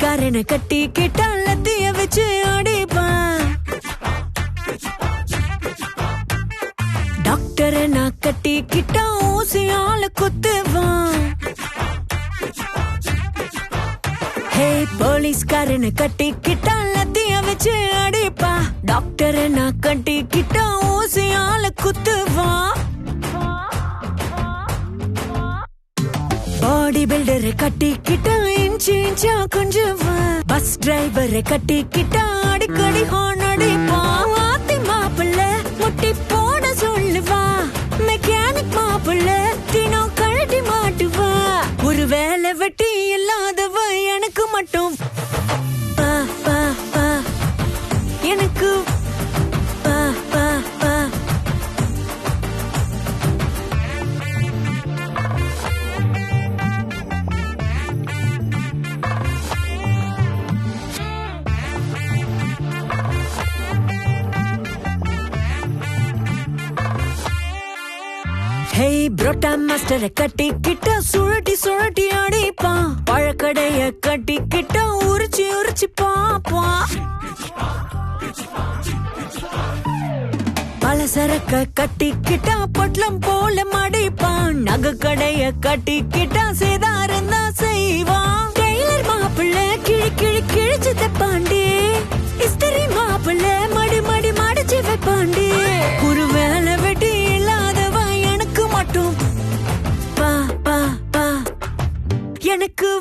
போலீஸ்காரனை கட்டி கிட்ட லத்திய வச்சு அடிப்பான். டாக்டரை நான் கட்டி கிட்ட ஊசியால குத்துவான். ஹே போலீஸ்காரனை கட்டி கிட்ட லத்திய வச்சு அடிப்பா. டாக்டரை நான் கட்டி கிட்ட ஊசியால குத்துவான். பாடி பில்டரை கட்டிக்கிட்டா இன்ச்சு இன்ச்சா கொஞ்சுவான். பஸ் டிரைவரை கட்டிக்கிட்டா அடிக்கடி ஹார்ன் அடிப்பான். ஆத்தி மாப்பிள்ள முட்டி போட சொல்லுவா. மெக்கானிக் மாப்பிள்ள தினம் கழட்டி மாட்டுவா. ஒரு வேலை வெட்டி இல்லாதவ எனக்கு மட்டும் பா பா பா எனக்கு பா பா பா. ஹேய் புரோட்டா மாஸ்டரை கட்டிக்கிட்ட சுழட்டி சுழட்டி அடிப்பான். பழக்கடைய கட்டிக்கிட்ட உரிச்சு உரிச்சு பாப்பான். பலசரக்க கட்டிக்கிட்டா பொட்லம் போல மடிப்பான். நகை கடைய கட்டிக்கிட்டா சேதாரம் தான் செய்வான். டெய்லர் மாப்பிள்ள கிழி கிழி கிழிச்சு தப்பாண்டி. இஸ்திரி மாப்பிள்ள மடி மடி மடிச்சு வைப்பாண்டி. ஒரு வேலை வெட்டி இல்லாதவ எனக்கு மட்டும் பா பா பா எனக்கு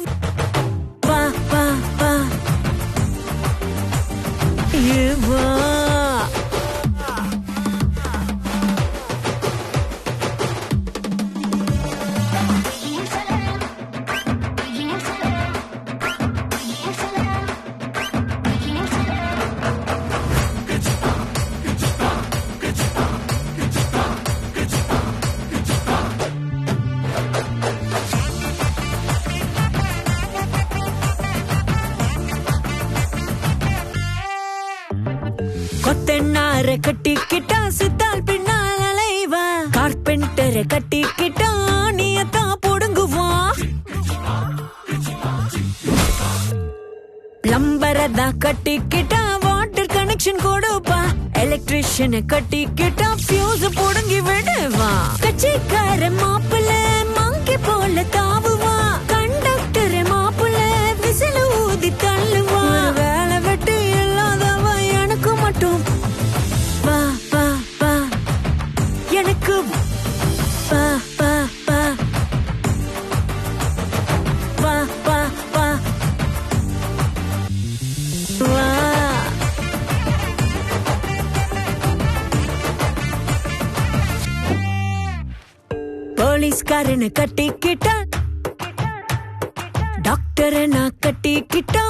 பா பா பா. ஏவா கொத்தனாரை கட்டிக்கிட்டா சித்தால் பின்னால் அலைவா. கார்பெண்டரை கட்டிக்கிட்டா ஆணியத்தான் புடுங்குவான். பிளம்பரதான் கட்டிக்கிட்டா வாட்டர் கனெக்ஷன் கொடுப்பா. எலக்ட்ரிஷியனை கட்டிக்கிட்டா ஃபியூஸ் புடுங்கி விடுவா. கட்சிக்கார மாப்பிள்ள மங்கி போல தாவுவா. கண்டக்டர் மாப்பிள்ள விசில் ஊதி தள்ளுவா. வேலை வெட்டி இல்லாதவ எனக்கு மட்டும் பா பா பா எனக்கு பா பா பா பா பா பா வா. போலீஸ்காரனை கட்டிக்கிட்டா டாக்டரை நான் கட்டிக்கிட்டா